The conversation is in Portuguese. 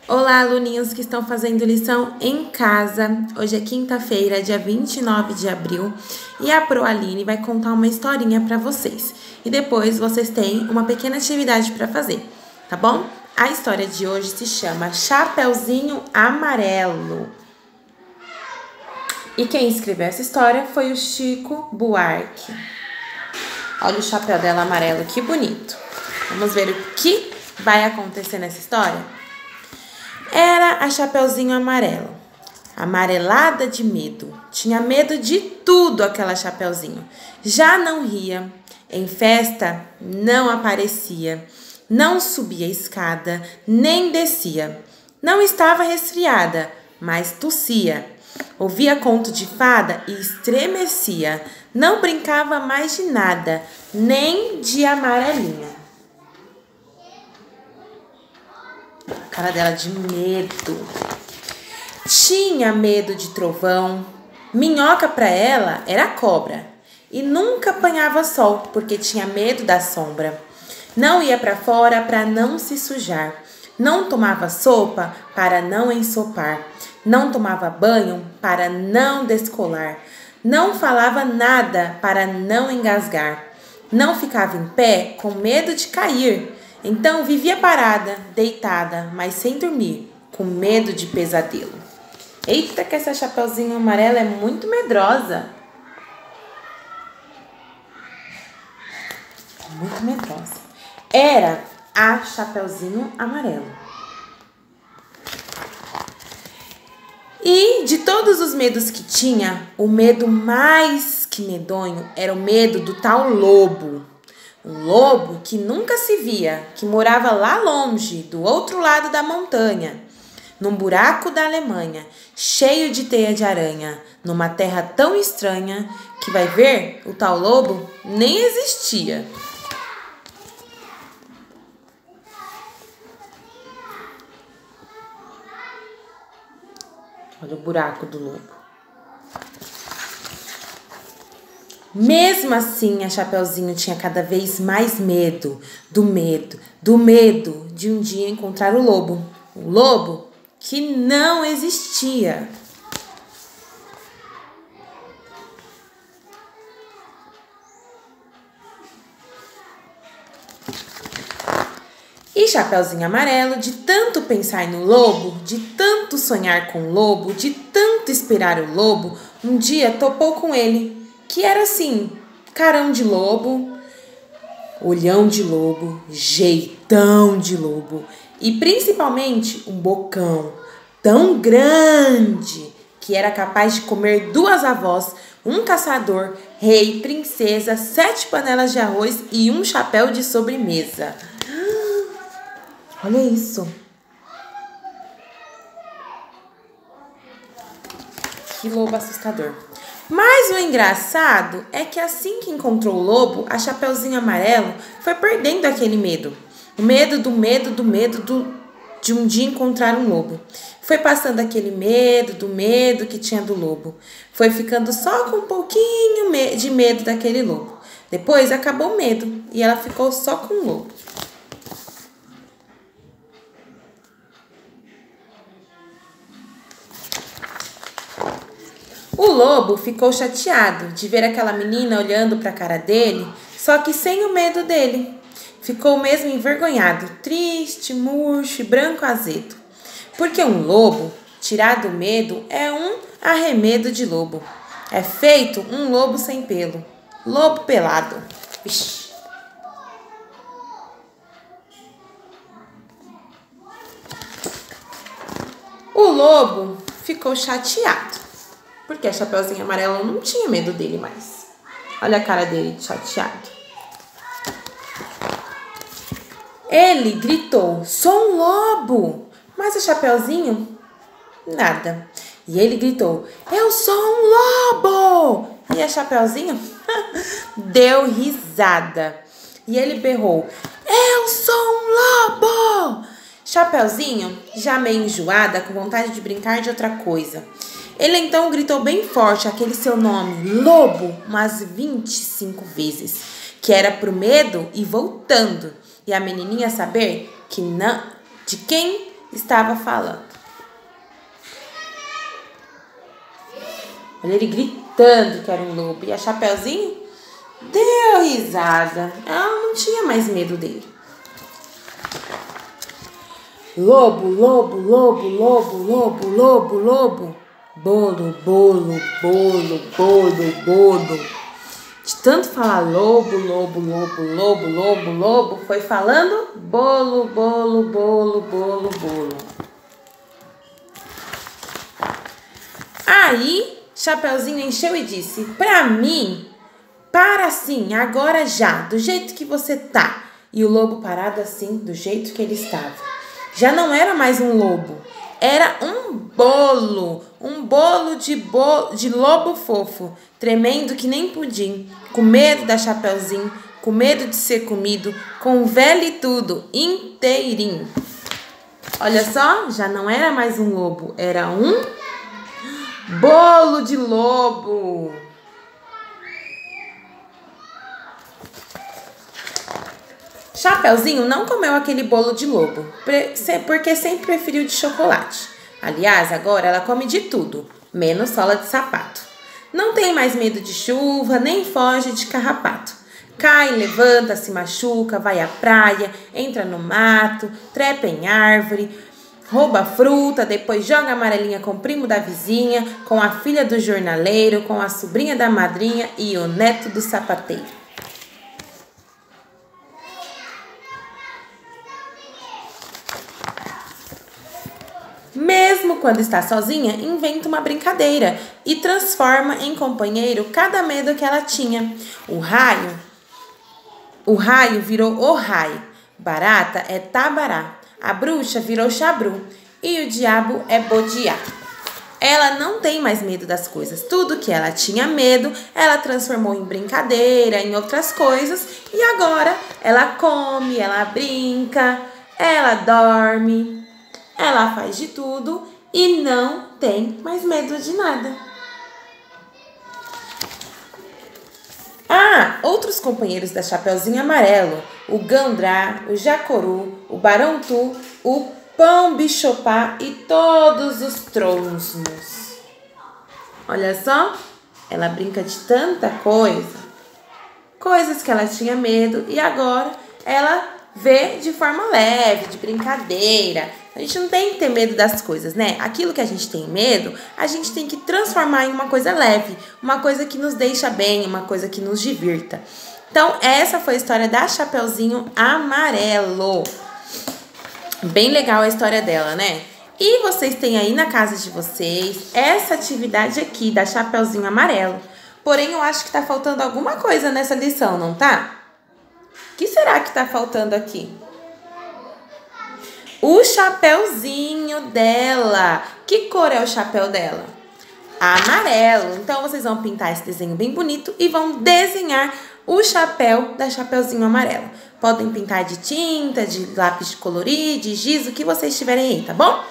Olá, aluninhos que estão fazendo lição em casa. Hoje é quinta-feira, dia 29 de abril, e a Proaline vai contar uma historinha para vocês. E depois vocês têm uma pequena atividade para fazer, tá bom? A história de hoje se chama Chapeuzinho Amarelo. E quem escreveu essa história foi o Chico Buarque. Olha o chapéu dela amarelo, que bonito. Vamos ver o que vai acontecer nessa história? Era a Chapeuzinho Amarelo, amarelada de medo. Tinha medo de tudo aquela Chapeuzinho. Já não ria, em festa não aparecia, não subia a escada, nem descia. Não estava resfriada, mas tossia. Ouvia conto de fada e estremecia. Não brincava mais de nada, nem de amarelinha. A cara dela de medo. Tinha medo de trovão. Minhoca para ela era cobra. E nunca apanhava sol, porque tinha medo da sombra. Não ia para fora para não se sujar. Não tomava sopa para não ensopar. Não tomava banho para não descolar. Não falava nada para não engasgar. Não ficava em pé com medo de cair. Então vivia parada, deitada, mas sem dormir, com medo de pesadelo. Eita, que essa Chapeuzinho Amarela é muito medrosa. Muito medrosa. Era a Chapeuzinho Amarelo. E de todos os medos que tinha, o medo mais que medonho era o medo do tal lobo. Um lobo que nunca se via, que morava lá longe, do outro lado da montanha, num buraco da Alemanha, cheio de teia de aranha, numa terra tão estranha que vai ver, o tal lobo nem existia. Olha o buraco do lobo. Mesmo assim, a Chapeuzinho tinha cada vez mais medo de um dia encontrar o lobo. O lobo que não existia. E Chapeuzinho Amarelo, de tanto pensar no lobo, de tanto sonhar com o lobo, de tanto esperar o lobo, um dia topou com ele. Que era assim, carão de lobo, olhão de lobo, jeitão de lobo e principalmente um bocão tão grande que era capaz de comer 2 avós, um caçador, rei, princesa, 7 panelas de arroz e um chapéu de sobremesa. Olha isso. Que lobo assustador. Mas o engraçado é que assim que encontrou o lobo, a Chapeuzinho Amarelo foi perdendo aquele medo. O medo de um dia encontrar um lobo. Foi passando aquele medo que tinha do lobo. Foi ficando só com um pouquinho de medo daquele lobo. Depois acabou o medo e ela ficou só com o lobo. O lobo ficou chateado de ver aquela menina olhando para a cara dele, só que sem o medo dele. Ficou mesmo envergonhado, triste, murcho e branco azedo. Porque um lobo, tirado o medo, é um arremedo de lobo. É feito um lobo sem pelo. Lobo pelado. Vixe. O lobo ficou chateado. Porque a Chapeuzinho Amarelo não tinha medo dele mais. Olha a cara dele de chateado. Ele gritou, sou um lobo. Mas o Chapeuzinho, nada. E ele gritou, eu sou um lobo. E a Chapeuzinho deu risada. E ele berrou, eu sou um lobo. Chapeuzinho, já meio enjoada, com vontade de brincar de outra coisa. Ele então gritou bem forte aquele seu nome, lobo, umas 25 vezes, que era pro medo ir voltando. E a menininha saber que não, de quem estava falando. Olha ele gritando que era um lobo. E a Chapeuzinho deu risada. Ela não tinha mais medo dele. Lobo, lobo, lobo, lobo, lobo, lobo, lobo. Bolo, bolo, bolo, bolo, bolo. De tanto falar lobo, lobo, lobo, lobo, lobo, lobo, foi falando bolo, bolo, bolo, bolo, bolo. Aí, Chapeuzinho encheu e disse: pra mim, para assim, agora já, do jeito que você tá. E o lobo parado assim, do jeito que ele estava. Já não era mais um lobo, era um bolo de lobo fofo, tremendo que nem pudim, com medo da Chapeuzinho, com medo de ser comido, com velho e tudo, inteirinho. Olha só, já não era mais um lobo, era um bolo de lobo. Chapeuzinho não comeu aquele bolo de lobo, porque sempre preferiu de chocolate. Aliás, agora ela come de tudo, menos sola de sapato. Não tem mais medo de chuva, nem foge de carrapato. Cai, levanta, se machuca, vai à praia, entra no mato, trepa em árvore, rouba fruta, depois joga amarelinha com o primo da vizinha, com a filha do jornaleiro, com a sobrinha da madrinha e o neto do sapateiro. Mesmo quando está sozinha, inventa uma brincadeira e transforma em companheiro cada medo que ela tinha. O raio virou o raio, barata é tabará, a bruxa virou chabru e o diabo é bodiá. Ela não tem mais medo das coisas. Tudo que ela tinha medo, ela transformou em brincadeira, em outras coisas. E agora ela come, ela brinca, ela dorme. Ela faz de tudo e não tem mais medo de nada. Outros companheiros da Chapeuzinho Amarelo, o Gandrá, o Jacoru, o Barontu, o Pão Bichopá e todos os tronsmos. Olha só, ela brinca de tanta coisa, coisas que ela tinha medo e agora ela vê de forma leve, de brincadeira. A gente não tem que ter medo das coisas, né? Aquilo que a gente tem medo, a gente tem que transformar em uma coisa leve, uma coisa que nos deixa bem, uma coisa que nos divirta. Então, essa foi a história da Chapeuzinho Amarelo. Bem legal a história dela, né? E vocês têm aí na casa de vocês essa atividade aqui da Chapeuzinho Amarelo. Porém, eu acho que tá faltando alguma coisa nessa lição, não tá? O que será que tá faltando aqui? O chapeuzinho dela. Que cor é o chapéu dela? Amarelo. Então, vocês vão pintar esse desenho bem bonito e vão desenhar o chapéu da Chapeuzinho Amarelo. Podem pintar de tinta, de lápis de colorir, de giz, o que vocês tiverem aí, tá bom?